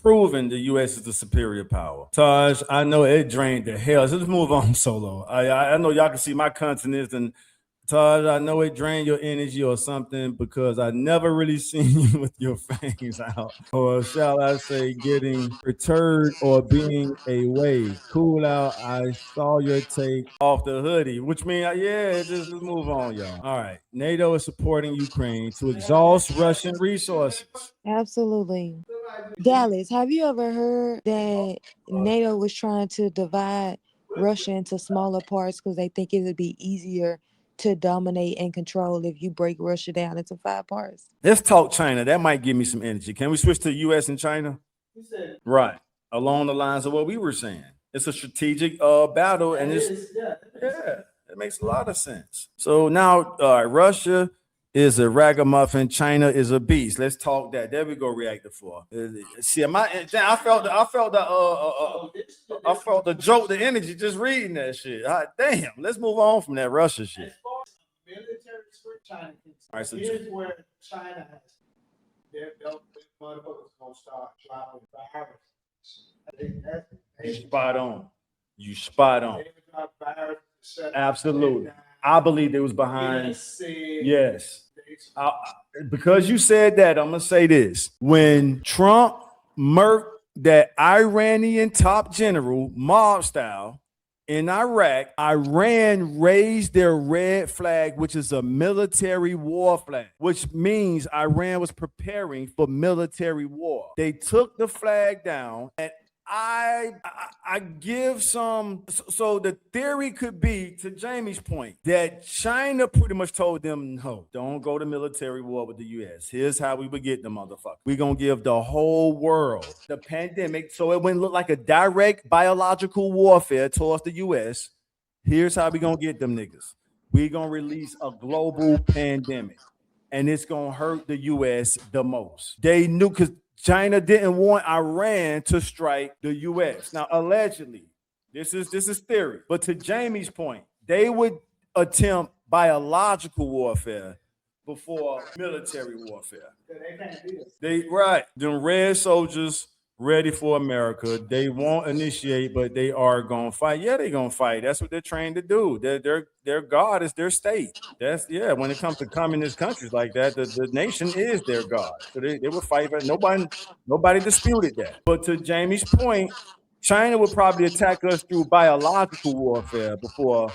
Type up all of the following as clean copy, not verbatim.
proven the U.S. is the superior power. Taj, I know it drained the hell. So let's move on, Solo. I know y'all can see my continents, and Taj, I know it drained your energy or something because I never really seen you with your fangs out, or shall I say, getting perturbed or being away. Cool out. I saw your take off the hoodie, which means, yeah, just let's move on, y'all. All right. NATO is supporting Ukraine to exhaust Russian resources. Absolutely. Dallas, have you ever heard that NATO was trying to divide Russia into smaller parts because they think it would be easier to dominate and control if you break Russia down into 5 parts? Let's talk China. That might give me some energy. Can we switch to U.S. and China? Right. Along the lines of what we were saying. It's a strategic battle, and yeah, it makes a lot of sense. So now Russia is a ragamuffin, China is a beast. Let's talk that. There we go, reactor 4. See, I felt the joke, the energy just reading that shit. Damn, let's move on from that Russia shit. Military China. All right, so here's where China has their motherfuckers gonna start dropping viruses. You spot on. You spot on. Absolutely. I believe it was behind. Yes. Because you said that, I'm gonna say this. When Trump murked that Iranian top general, mob style, in Iraq, Iran raised their red flag, which is a military war flag, which means Iran was preparing for military war. They took the flag down, and I give some. So the theory could be, to Jamie's point, that China pretty much told them, no, don't go to military war with the U.S. Here's how we would get the motherfucker. We're going to give the whole world the pandemic so it wouldn't look like a direct biological warfare towards the U.S. Here's how we going to get them niggas. We're going to release a global pandemic, and it's going to hurt the U.S. the most. They knew, because China didn't want Iran to strike the U.S. Now, allegedly, this is theory. But to Jamie's point, they would attempt biological warfare before military warfare. Them red soldiers ready for America. They won't initiate, but they are gonna fight. Yeah, they're gonna fight. That's what they're trained to do. Their God is their state. When it comes to communist countries like that, the nation is their God. So they will fight. But nobody disputed that. But to Jamie's point, China would probably attack us through biological warfare before.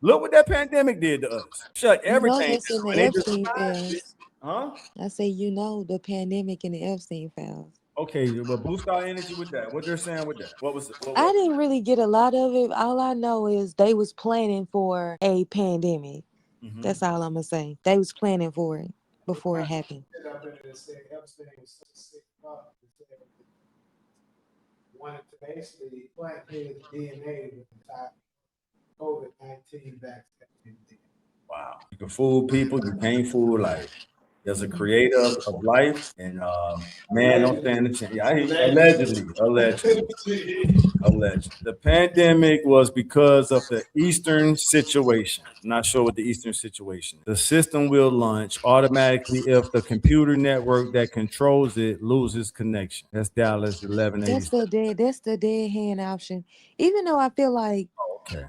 Look what that pandemic did to us. Shut everything. That's in the Epstein files. Huh? I say, the pandemic and the Epstein files. Okay, but boost our energy with that. What they're saying with that? What was it? I didn't really get a lot of it. All I know is they was planning for a pandemic. Mm-hmm. That's all I'm gonna say. They was planning for it before it happened. Wanted to basically plant his DNA with the COVID-19 vaccine. Wow. You can fool people, you can't fool life. There's a creator of life, and man, don't stand a chance. Yeah, allegedly. The pandemic was because of the Eastern situation. I'm not sure what the Eastern situation is. The system will launch automatically if the computer network that controls it loses connection. That's Dallas 1180. That's the dead hand option. Even though I feel like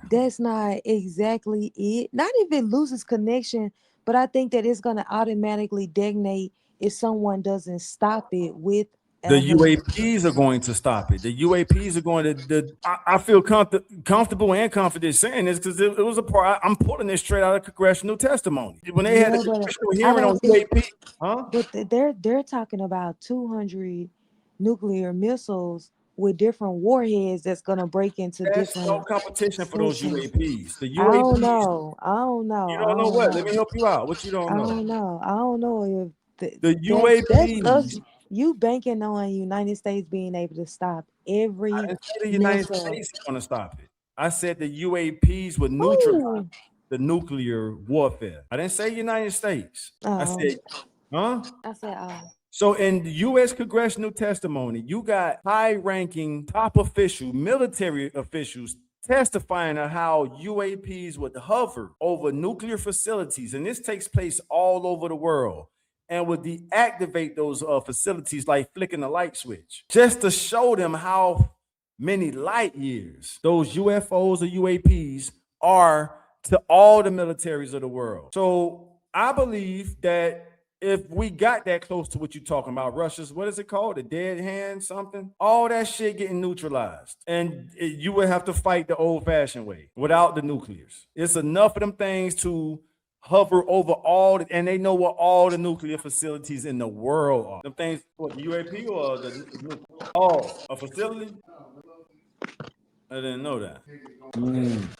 that's not exactly it. Not if it loses connection. But I think that it's going to automatically detonate if someone doesn't stop it with the UAPs are going to stop it. The UAPs are going to. I feel comfortable and confident saying this because it was a part. I'm pulling this straight out of congressional testimony when they had a congressional hearing on UAP. But they're talking about 200 nuclear missiles with different warheads that's going to break into different. No competition for those UAPs. The UAPs. I don't know. You don't know what? Let me help you out. What you don't know? I don't know if the UAPs. That's you banking on United States being able to stop every. I didn't say the United States is going to stop it. I said the UAPs would neutralize the nuclear warfare. I didn't say United States. I said, I said, So in the U.S. congressional testimony, you got high-ranking top officials, military officials, testifying on how UAPs would hover over nuclear facilities, and this takes place all over the world. and would deactivate those facilities like flicking a light switch, just to show them how many light years those UFOs or UAPs are to all the militaries of the world. So I believe that if we got that close to what you're talking about, Russia's, what is it called? The dead hand something? All that shit getting neutralized. And you would have to fight the old fashioned way without the nuclears. It's enough of them things to hover over and they know what all the nuclear facilities in the world are. Them things, what, the UAP or a facility? I didn't know that.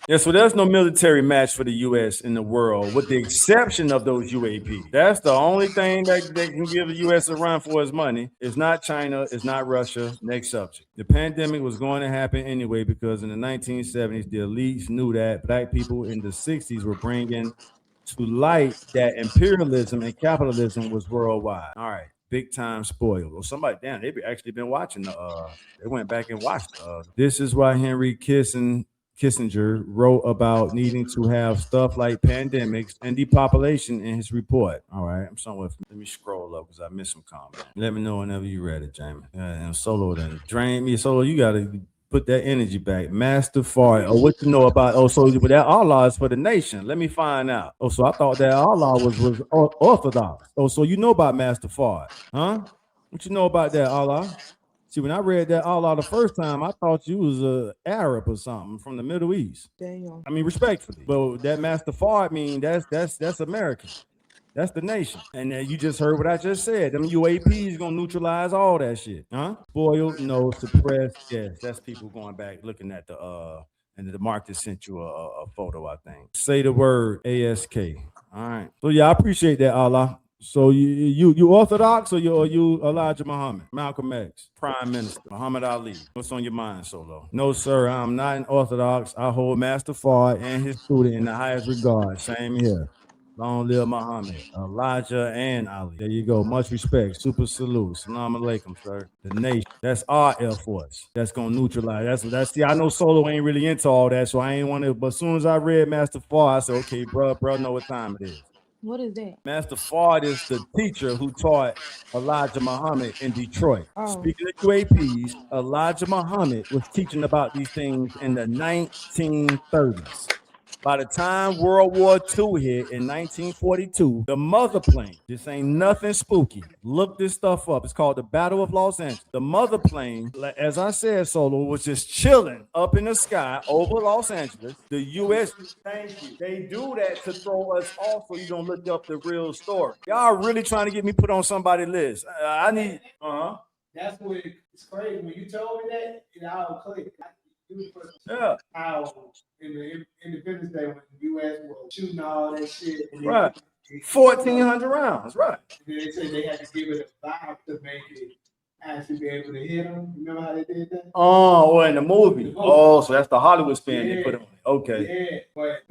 Yeah, so there's no military match for the U.S. in the world, with the exception of those UAP. That's the only thing that can give the U.S. a run for its money. It's not China. It's not Russia. Next subject. The pandemic was going to happen anyway because in the 1970s, the elites knew that black people in the 60s were bringing to light that imperialism and capitalism was worldwide. All right. Big time spoiled. Well, somebody, damn, they've actually been watching they went back and watched. This is why Henry Kissinger wrote about needing to have stuff like pandemics and depopulation in his report. All right, I'm somewhere. Let me scroll up because I missed some comments. Let me know whenever you read it, Jamie. And Solo then drain me. Solo, you gotta put that energy back. Master fart. Oh, what you know about? Oh, so but that Allah is for the nation. Let me find out. Oh, so I thought that Allah was orthodox. Oh, so you know about Master fart, huh? What you know about that, Allah? See, when I read that Allah the first time, I thought you was a Arab or something from the Middle East. Damn. I mean, respectfully, but that Master fart mean that's American. That's the nation. And you just heard what I just said. Them UAPs gonna neutralize all that shit. Huh? Spoiled, no, suppressed. Yes, that's people going back looking at and the Marcus sent you a photo, I think. Say the word ASK. All right. So yeah, I appreciate that, Allah. So you Orthodox or you Elijah Muhammad, Malcolm X, Prime Minister, Muhammad Ali? What's on your mind, Solo? No, sir, I'm not an Orthodox. I hold Master Fard and his student in the highest regard. Same here. Long live Muhammad, Elijah, and Ali. There you go. Much respect. Super salute. Salam alaikum, sir. The nation. That's our Air Force. That's gonna neutralize. That's see, I know Solo ain't really into all that, so I ain't want to. But as soon as I read Master Fard, I said, okay, bro, know what time it is. What is that? Master Fard is the teacher who taught Elijah Muhammad in Detroit. Speaking of UAPs, Elijah Muhammad was teaching about these things in the 1930s. By the time World War II hit in 1942, the mother plane, this ain't nothing spooky. Look this stuff up. It's called the Battle of Los Angeles. The mother plane, as I said, Solo, was just chilling up in the sky over Los Angeles. The U.S., thank you. They do that to throw us off so you don't look up the real story. Y'all really trying to get me put on somebody's list. I need, That's what it's crazy. When you told me that, it all clicked. Yeah. How in the Independence Day when the U.S. was shooting all that shit. Right. 1,400 rounds, right. And then they said they had to give it a vibe to make it actually be able to hit them. Remember how they did that? Oh, well, in the movie. Oh, so that's the Hollywood spin they put on it. Okay. Yeah, but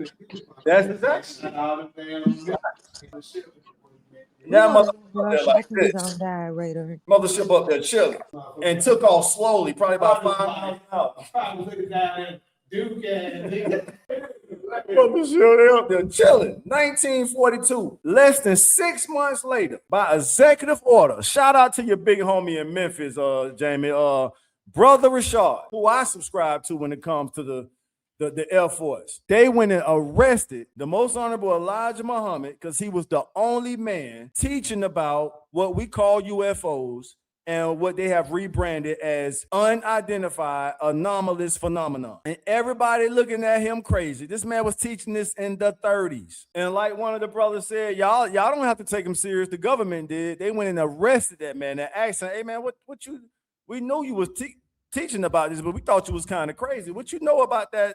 that's exactly. All the damn Now mothership up there chilling and took off slowly, probably about 5 miles an hour. Probably looking down at Duke and Mothership up there chilling. 1942, less than 6 months later, by executive order. Shout out to your big homie in Memphis, Jamie, Brother Rashad, who I subscribe to when it comes to the Air Force. They went and arrested the most honorable Elijah Muhammad because he was the only man teaching about what we call UFOs and what they have rebranded as unidentified anomalous phenomenon. And everybody looking at him crazy. This man was teaching this in the 30s. And like one of the brothers said, y'all don't have to take him serious. The government did. They went and arrested that man and asked him, hey man, we know you was teaching about this, but we thought you was kind of crazy. What you know about that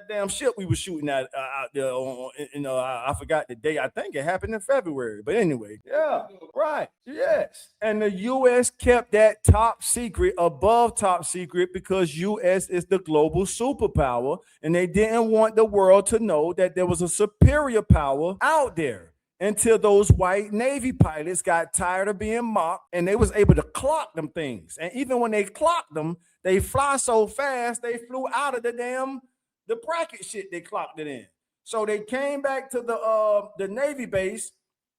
damn ship we were shooting at out there I forgot the day. I think it happened in February. But anyway, yeah, right. Yes. And the U.S. kept that top secret above top secret because U.S. is the global superpower. And they didn't want the world to know that there was a superior power out there until those white Navy pilots got tired of being mocked and they was able to clock them things. And even when they clocked them, they fly so fast, they flew out of the bracket shit they clocked it in. So they came back to the Navy base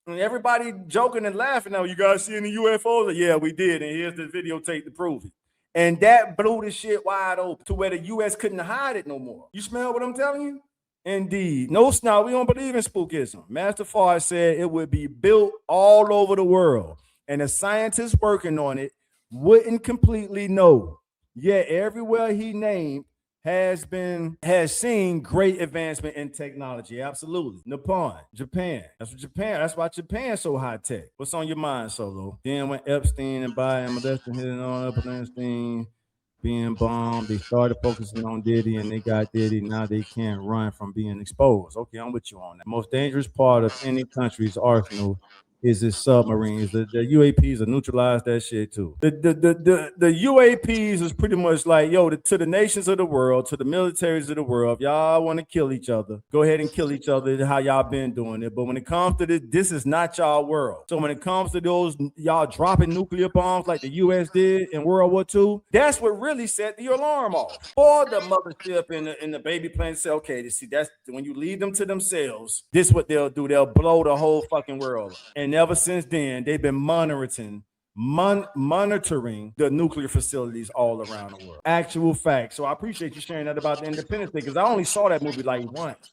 And everybody joking and laughing now. You guys seeing the UFOs? Yeah, we did. And here's the videotape to prove it. And that blew the shit wide open to where the U.S. couldn't hide it no more. You smell what I'm telling you? Indeed. No, we don't believe in spookism. Master Fard said it would be built all over the world. And the scientists working on it wouldn't completely know. Yet everywhere he named has seen great advancement in technology. Absolutely. Japan. That's why Japan's so high tech. What's on your mind, Solo? Then when Epstein and Biden molesting hitting on Epstein being bombed, they started focusing on Diddy and they got Diddy. Now they can't run from being exposed. Okay, I'm with you on that. The most dangerous part of any country's arsenal is its submarines. The UAPs are neutralize that shit too. The UAPs is pretty much like, yo, to the nations of the world, to the militaries of the world, if y'all want to kill each other, go ahead and kill each other. How y'all been doing it. But when it comes to this is not y'all world. So when it comes to those y'all dropping nuclear bombs like the US did in World War II, that's what really set the alarm off. For the mothership and the baby plane say, okay, see, that's when you leave them to themselves, this is what they'll do. They'll blow the whole fucking world up. And ever since then, they've been monitoring the nuclear facilities all around the world. Actual facts. So I appreciate you sharing that about the Independence Day, because I only saw that movie like once.